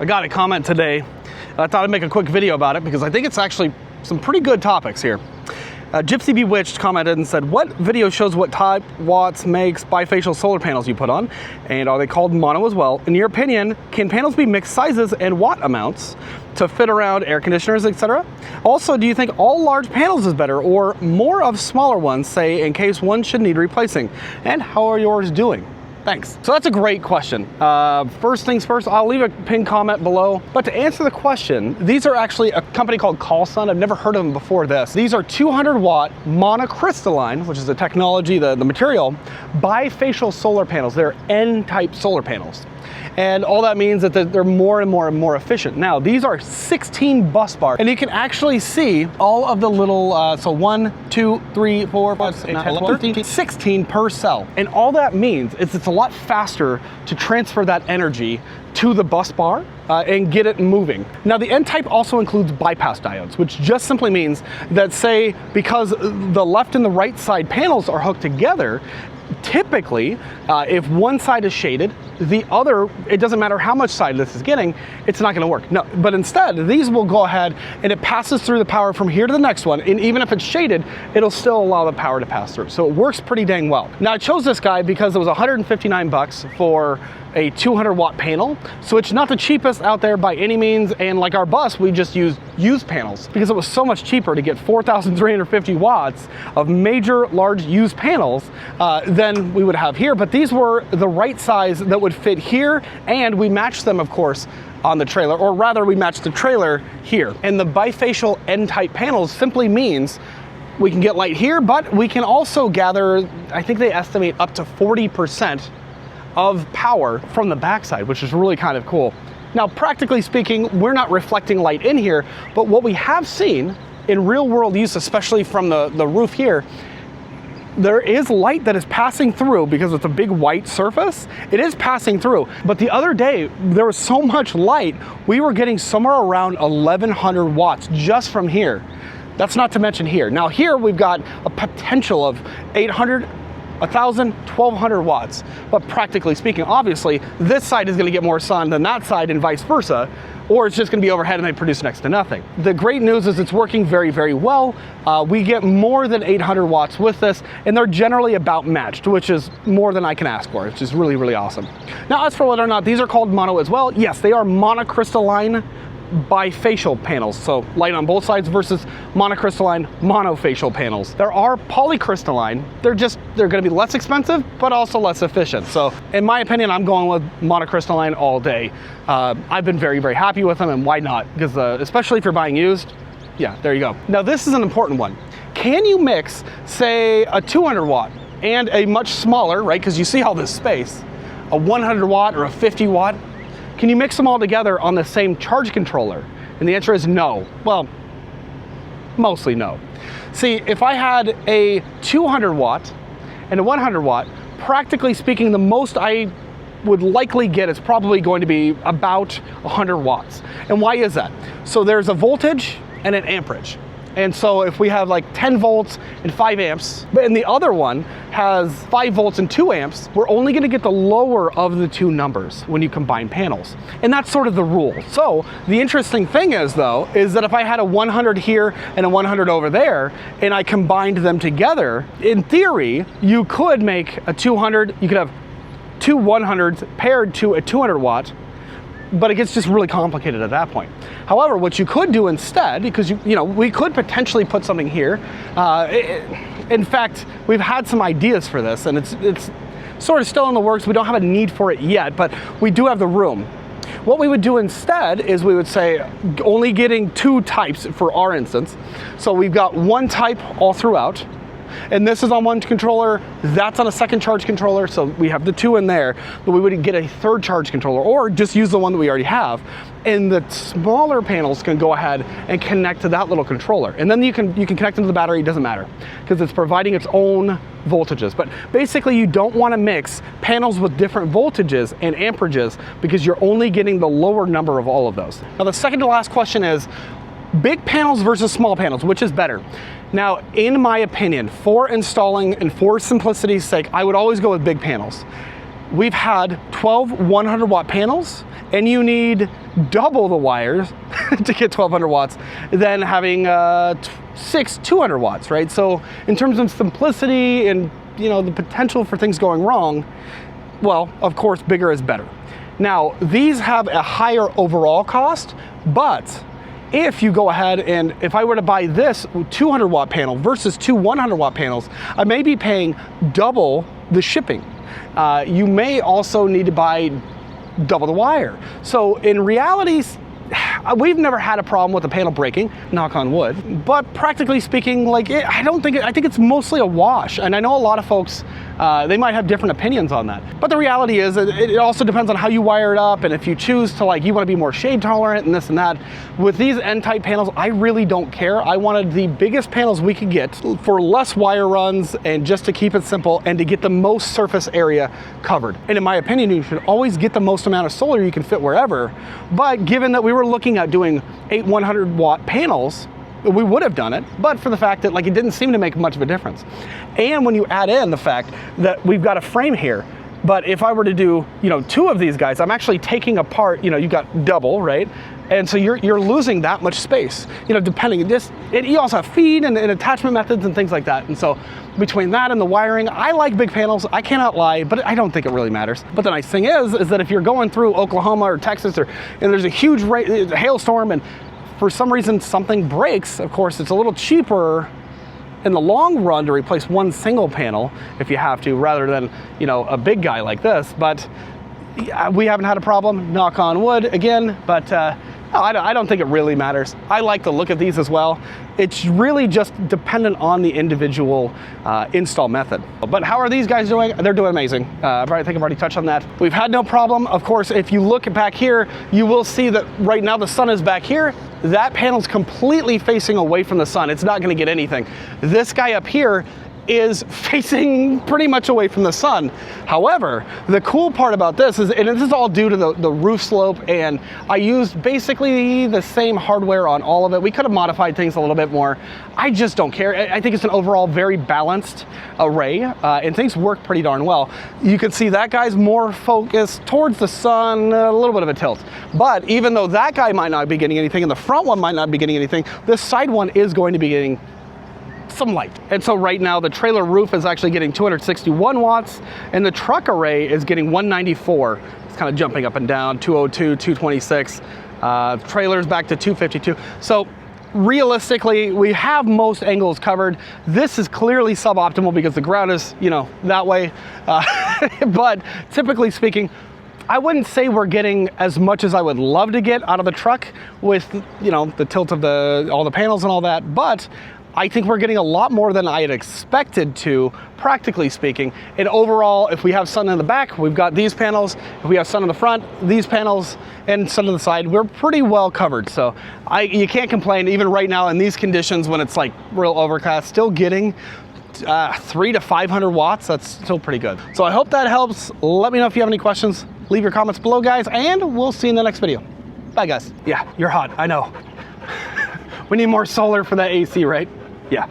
I got a comment today. I thought I'd make a quick video about it because I think it's actually some pretty good topics here. Gypsy Bewitched commented and said, what video shows what type, watts, makes, bifacial solar panels you put on? And are they called mono as well? In your opinion, can panels be mixed sizes and watt amounts to fit around air conditioners, etc.? Also, do you think all large panels is better or more of smaller ones, say in case one should need replacing? And how are yours doing? Thanks. So that's a great question. First things first, I'll leave a pinned comment below. But to answer the question, these are actually a company called Colt. I've never heard of them before this. These are 200 watt monocrystalline, which is the technology, the material, bifacial solar panels. They're N-type solar panels. And all that means that they're more and more efficient. Now, these are 16 bus bars, and you can actually see all of the little, so 1, 2, 3, 4, 5, 6, 9, 11, 13, 16 per cell. And all that means is it's a lot faster to transfer that energy to the bus bar and get it moving. Now, the N-type also includes bypass diodes, which just simply means that, say, because the left and the right side panels are hooked together, typically, if one side is shaded, the other, it doesn't matter how much side this is getting, it's not gonna work. No, but instead, these will go ahead and it passes through the power from here to the next one, and even if it's shaded, it'll still allow the power to pass through. So it works pretty dang well. Now, I chose this guy because it was 159 bucks for a 200 watt panel. So it's not the cheapest out there by any means. And like our bus, we just used used panels because it was so much cheaper to get 4,350 watts of major large used panels than we would have here. But these were the right size that would fit here. And we matched them, of course, on the trailer, or rather we matched the trailer here. And the bifacial N-type panels simply means we can get light here, but we can also gather, I think they estimate up to 40% of power from the backside, which is really kind of cool. Now, practically speaking, we're not reflecting light in here, but what we have seen in real world use, especially from the roof here, there is light that is passing through because it's a big white surface. It is passing through. But the other day, there was so much light, we were getting somewhere around 1,100 watts just from here. That's not to mention here. Now here we've got a potential of 800, 1,000, 1,200 watts. But practically speaking, obviously, this side is gonna get more sun than that side and vice versa, or it's just gonna be overhead and they produce next to nothing. The great news is it's working very, very well. We get more than 800 watts with this, and they're generally about matched, which is more than I can ask for. It's just really, really awesome. Now, as for whether or not these are called mono as well, yes, they are monocrystalline bifacial panels, so light on both sides versus monocrystalline monofacial panels. There are polycrystalline. They're going to be less expensive, but also less efficient. So in my opinion, I'm going with monocrystalline all day. I've been very, very happy with them, and why not? Because especially if you're buying used, yeah, there you go. Now this is an important one. Can you mix, say, a 200 watt and a much smaller, right? Because you see all this space, a 100 watt or a 50 watt. Can you mix them all together on the same charge controller? And the answer is no. Well, mostly no. See, if I had a 200 watt and a 100 watt, practically speaking, the most I would likely get is probably going to be about 100 watts. And why is that? So there's a voltage and an amperage. And so if we have like 10 volts and 5 amps, and the other one has 5 volts and 2 amps, we're only gonna get the lower of the two numbers when you combine panels. And that's sort of the rule. So the interesting thing is though, is that if I had a 100 here and a 100 over there, and I combined them together, in theory, you could make a 200, you could have two 100s paired to a 200 watt, but it gets just really complicated at that point. However, what you could do instead, because you know, we could potentially put something here. In fact, we've had some ideas for this, and it's sort of still in the works. We don't have a need for it yet, but we do have the room. What we would do instead is we would say only getting 2 types for our instance. So we've got 1 type all throughout, and this is on 1 controller, that's on a 2nd charge controller, so we have the 2 in there, but we would get a 3rd charge controller, or just use the one that we already have, and the smaller panels can go ahead and connect to that little controller. And then you can connect them to the battery, it doesn't matter, because it's providing its own voltages. But basically, you don't want to mix panels with different voltages and amperages, because you're only getting the lower number of all of those. Now, the second to last question is, big panels versus small panels, which is better? Now, in my opinion, for installing and for simplicity's sake, I would always go with big panels. we've had 12 100 watt panels, and you need double the wires to get 1200 watts than having 6 200 watts, right? So in terms of simplicity and the potential for things going wrong, well, of course, bigger is better. Now, these have a higher overall cost, but if you go ahead and if I were to buy this 200 watt panel versus two 100 watt panels, I may be paying double the shipping. You may also need to buy double the wire. So in reality, we've never had a problem with the panel breaking, knock on wood, but practically speaking, I think it's mostly a wash. And I know a lot of folks, they might have different opinions on that. But the reality is it also depends on how you wire it up, and if you choose to you want to be more shade tolerant and this and that. With these N-type panels, I really don't care. I wanted the biggest panels we could get for less wire runs and just to keep it simple and to get the most surface area covered. And in my opinion, you should always get the most amount of solar you can fit wherever. But given that we were looking at doing 8 100 watt panels, we would have done it, but for the fact that it didn't seem to make much of a difference. And when you add in the fact that we've got a frame here, but if I were to do, 2 of these guys, I'm actually taking apart, you've got double, right? And so you're losing that much space, depending. You also have feed and attachment methods and things like that. And so between that and the wiring, I like big panels, I cannot lie, but I don't think it really matters. But the nice thing is that if you're going through Oklahoma or Texas and there's a huge hailstorm and for some reason something breaks, of course, it's a little cheaper in the long run to replace one single panel if you have to, rather than, a big guy like this. But we haven't had a problem, knock on wood again, but no, I don't think it really matters. I like the look of these as well. It's really just dependent on the individual install method. But how are these guys doing? They're doing amazing. I think I've already touched on that. We've had no problem. Of course, if you look back here, you will see that right now the sun is back here. That panel's completely facing away from the sun. It's not gonna get anything. This guy up here is facing pretty much away from the sun. However, the cool part about this is, and this is all due to the roof slope, and I used basically the same hardware on all of it. We could have modified things a little bit more. I just don't care. I think it's an overall very balanced array, and things work pretty darn well. You can see that guy's more focused towards the sun, a little bit of a tilt. But even though that guy might not be getting anything and the front one might not be getting anything, this side one is going to be getting some light. And so right now the trailer roof is actually getting 261 watts and the truck array is getting 194. It's kind of jumping up and down, 202, 226. Trailers back to 252. So realistically, we have most angles covered. This is clearly suboptimal because the ground is, that way. But typically speaking, I wouldn't say we're getting as much as I would love to get out of the truck with, the tilt of all the panels and all that, but I think we're getting a lot more than I had expected to, practically speaking. And overall, if we have sun in the back, we've got these panels. If we have sun in the front, these panels, and sun on the side, we're pretty well covered. So you can't complain, even right now in these conditions when it's real overcast, still getting 300 to 500 watts. That's still pretty good. So I hope that helps. Let me know if you have any questions. Leave your comments below, guys, and we'll see you in the next video. Bye, guys. Yeah, you're hot, I know. We need more solar for that AC, right? Yeah.